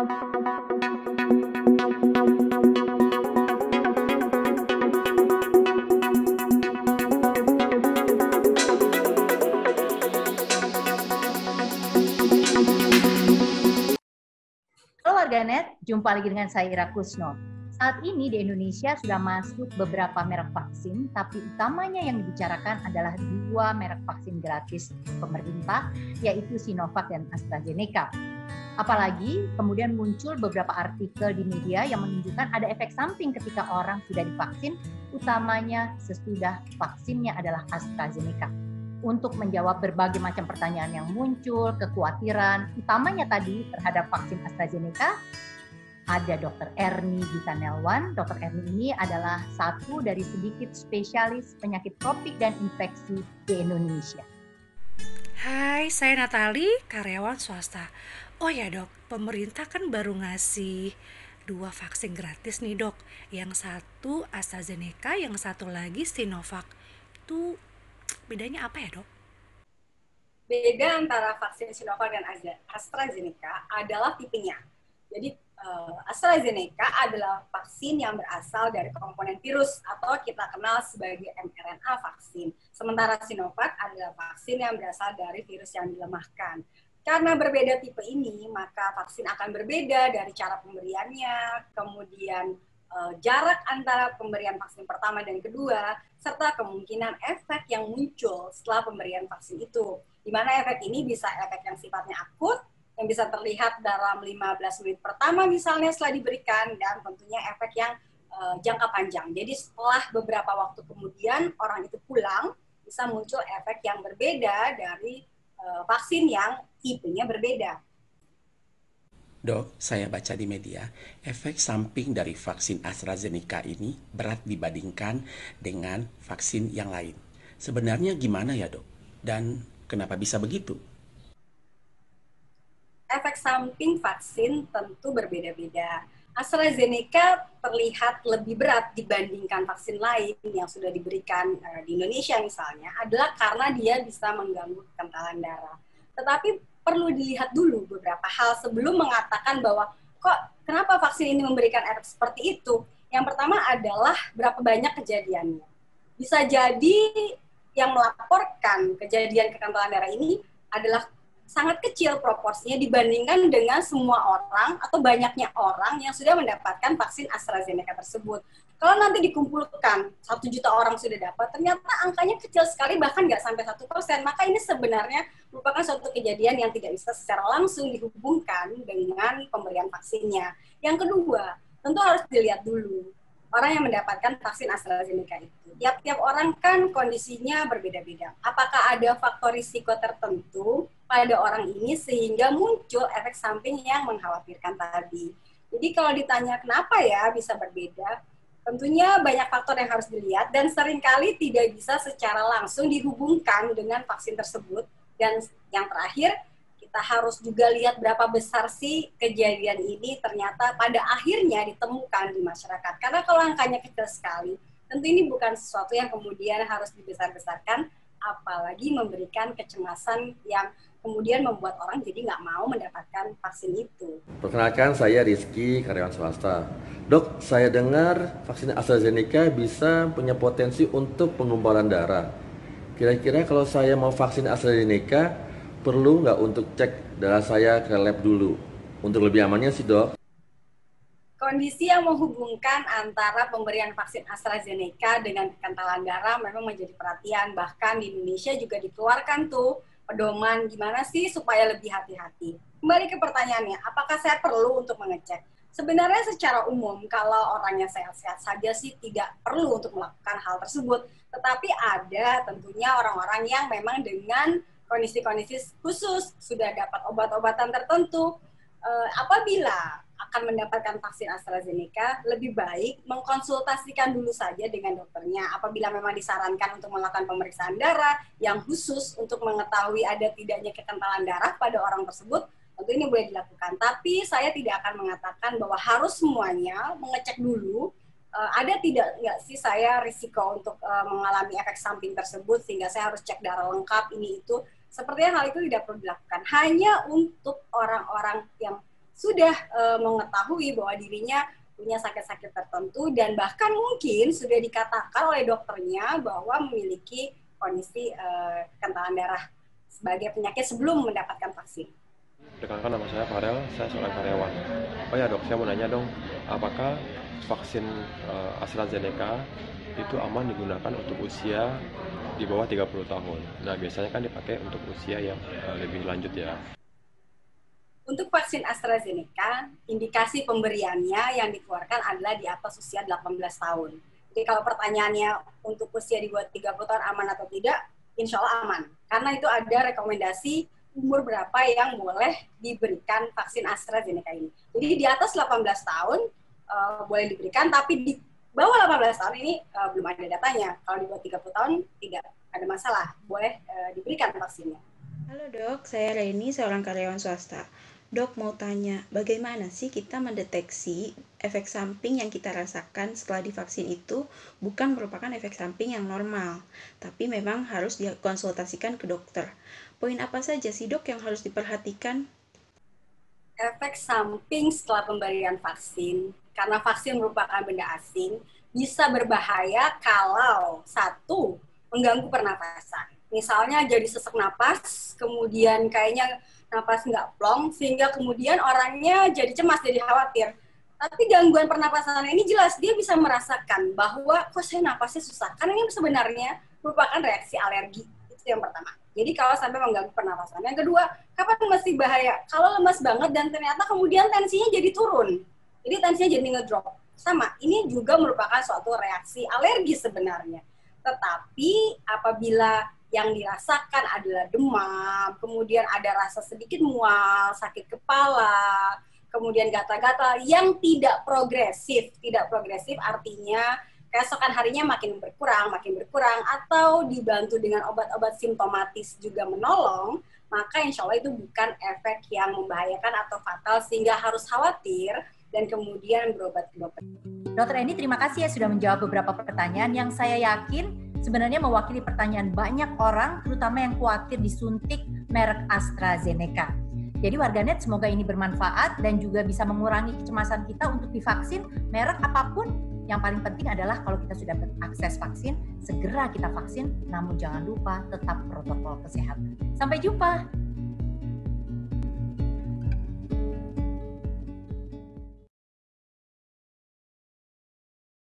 Halo warganet, jumpa lagi dengan saya Ira Kusno. Saat ini di Indonesia sudah masuk beberapa merek vaksin, tapi utamanya yang dibicarakan adalah 2 merek vaksin gratis pemerintah, yaitu Sinovac dan AstraZeneca. Apalagi kemudian muncul beberapa artikel di media yang menunjukkan ada efek samping ketika orang sudah divaksin, utamanya sesudah vaksinnya adalah AstraZeneca. Untuk menjawab berbagai macam pertanyaan yang muncul, kekhawatiran, utamanya tadi terhadap vaksin AstraZeneca, ada Dr. Erni Gitanelwan. Dr. Erni ini adalah satu dari sedikit spesialis penyakit tropik dan infeksi di Indonesia. Hai, saya Natali, karyawan swasta. Oh ya dok, pemerintah kan baru ngasih 2 vaksin gratis nih dok. Yang satu AstraZeneca, yang satu lagi Sinovac. Itu bedanya apa ya dok? Beda antara vaksin Sinovac dan AstraZeneca adalah tipenya. Jadi AstraZeneca adalah vaksin yang berasal dari komponen virus atau kita kenal sebagai mRNA vaksin. Sementara Sinovac adalah vaksin yang berasal dari virus yang dilemahkan. Karena berbeda tipe ini, maka vaksin akan berbeda dari cara pemberiannya, kemudian jarak antara pemberian vaksin pertama dan kedua, serta kemungkinan efek yang muncul setelah pemberian vaksin itu. Di mana efek ini bisa efek yang sifatnya akut, yang bisa terlihat dalam 15 menit pertama misalnya setelah diberikan, dan tentunya efek yang jangka panjang. Jadi setelah beberapa waktu kemudian orang itu pulang, bisa muncul efek yang berbeda dari vaksin yang tipenya berbeda. Dok, saya baca di media, efek samping dari vaksin AstraZeneca ini berat dibandingkan dengan vaksin yang lain. Sebenarnya gimana ya dok? Dan kenapa bisa begitu? Efek samping vaksin tentu berbeda-beda. AstraZeneca terlihat lebih berat dibandingkan vaksin lain yang sudah diberikan di Indonesia misalnya, adalah karena dia bisa mengganggu kekentalan darah. Tetapi perlu dilihat dulu beberapa hal sebelum mengatakan bahwa kok kenapa vaksin ini memberikan efek seperti itu. Yang pertama adalah berapa banyak kejadiannya. Bisa jadi yang melaporkan kejadian kekentalan darah ini adalah sangat kecil proporsinya dibandingkan dengan semua orang atau banyaknya orang yang sudah mendapatkan vaksin AstraZeneca tersebut. Kalau nanti dikumpulkan 1 juta orang sudah dapat, ternyata angkanya kecil sekali, bahkan nggak sampai 1%. Maka ini sebenarnya merupakan suatu kejadian yang tidak bisa secara langsung dihubungkan dengan pemberian vaksinnya. Yang kedua, tentu harus dilihat dulu orang yang mendapatkan vaksin AstraZeneca itu. Tiap-tiap orang kan kondisinya berbeda-beda. Apakah ada faktor risiko tertentu pada orang ini sehingga muncul efek samping yang mengkhawatirkan tadi. Jadi kalau ditanya kenapa ya bisa berbeda, tentunya banyak faktor yang harus dilihat dan seringkali tidak bisa secara langsung dihubungkan dengan vaksin tersebut. Dan yang terakhir, kita harus juga lihat berapa besar sih kejadian ini ternyata pada akhirnya ditemukan di masyarakat. Karena kalau angkanya kecil sekali, tentu ini bukan sesuatu yang kemudian harus dibesar-besarkan, apalagi memberikan kecemasan yang kemudian membuat orang jadi nggak mau mendapatkan vaksin itu. Perkenalkan, saya Rizky, karyawan swasta. Dok, saya dengar vaksin AstraZeneca bisa punya potensi untuk penggumpalan darah. Kira-kira kalau saya mau vaksin AstraZeneca, perlu nggak untuk cek darah saya ke lab dulu? Untuk lebih amannya sih dok. Kondisi yang menghubungkan antara pemberian vaksin AstraZeneca dengan kekentalan darah memang menjadi perhatian. Bahkan di Indonesia juga dikeluarkan tuh pedoman gimana sih supaya lebih hati-hati. Kembali ke pertanyaannya, apakah saya perlu untuk mengecek? Sebenarnya secara umum kalau orangnya sehat-sehat saja sih tidak perlu untuk melakukan hal tersebut. Tetapi ada tentunya orang-orang yang memang dengan kondisi-kondisi khusus sudah dapat obat-obatan tertentu. Apabila akan mendapatkan vaksin AstraZeneca, lebih baik mengkonsultasikan dulu saja dengan dokternya. Apabila memang disarankan untuk melakukan pemeriksaan darah yang khusus untuk mengetahui ada tidaknya kekentalan darah pada orang tersebut, tentu ini boleh dilakukan. Tapi saya tidak akan mengatakan bahwa harus semuanya mengecek dulu, ada tidak nggak sih saya risiko untuk mengalami efek samping tersebut, sehingga saya harus cek darah lengkap ini itu. Sepertinya hal itu tidak perlu dilakukan. Hanya untuk orang-orang yang sudah mengetahui bahwa dirinya punya sakit-sakit tertentu dan bahkan mungkin sudah dikatakan oleh dokternya bahwa memiliki kondisi kentalan darah sebagai penyakit sebelum mendapatkan vaksin. Perkenalkan, nama saya Farel, saya seorang karyawan. Oh ya dok, saya mau nanya dong, apakah vaksin AstraZeneca itu aman digunakan untuk usia di bawah 30 tahun? Nah biasanya kan dipakai untuk usia yang lebih lanjut ya. Untuk vaksin AstraZeneca, indikasi pemberiannya yang dikeluarkan adalah di atas usia 18 tahun. Jadi kalau pertanyaannya untuk usia di bawah 30 tahun aman atau tidak, insya Allah aman. Karena itu ada rekomendasi umur berapa yang boleh diberikan vaksin AstraZeneca ini. Jadi di atas 18 tahun boleh diberikan, tapi di bawah 18 tahun ini belum ada datanya. Kalau di bawah 30 tahun tidak ada masalah, boleh diberikan vaksinnya. Halo dok, saya Reni, seorang karyawan swasta. Dok mau tanya, bagaimana sih kita mendeteksi efek samping yang kita rasakan setelah divaksin itu bukan merupakan efek samping yang normal, tapi memang harus dikonsultasikan ke dokter. Poin apa saja sih dok yang harus diperhatikan? Efek samping setelah pemberian vaksin, karena vaksin merupakan benda asing, bisa berbahaya kalau satu, mengganggu pernapasan. Misalnya jadi sesak napas, kemudian kayaknya napas nggak plong, sehingga kemudian orangnya jadi cemas, jadi khawatir. Tapi gangguan pernapasan ini jelas dia bisa merasakan bahwa kok saya napasnya susah. Karena ini sebenarnya merupakan reaksi alergi. Itu yang pertama. Jadi kalau sampai mengganggu pernapasan. Yang kedua, kapan mesti bahaya? Kalau lemas banget dan ternyata kemudian tensinya jadi turun. Jadi tensinya jadi ngedrop. Sama, ini juga merupakan suatu reaksi alergi sebenarnya. Tetapi apabila yang dirasakan adalah demam, kemudian ada rasa sedikit mual, sakit kepala, kemudian gatal-gatal yang tidak progresif. Tidak progresif artinya keesokan harinya makin berkurang, atau dibantu dengan obat-obat simptomatis juga menolong, maka insya Allah itu bukan efek yang membahayakan atau fatal sehingga harus khawatir dan kemudian berobat ke dokter. Dokter Eni, terima kasih ya sudah menjawab beberapa pertanyaan yang saya yakin sebenarnya mewakili pertanyaan banyak orang, terutama yang khawatir disuntik merek AstraZeneca. Jadi warganet, semoga ini bermanfaat dan juga bisa mengurangi kecemasan kita untuk divaksin merek apapun. Yang paling penting adalah kalau kita sudah berakses vaksin, segera kita vaksin, namun jangan lupa tetap protokol kesehatan. Sampai jumpa!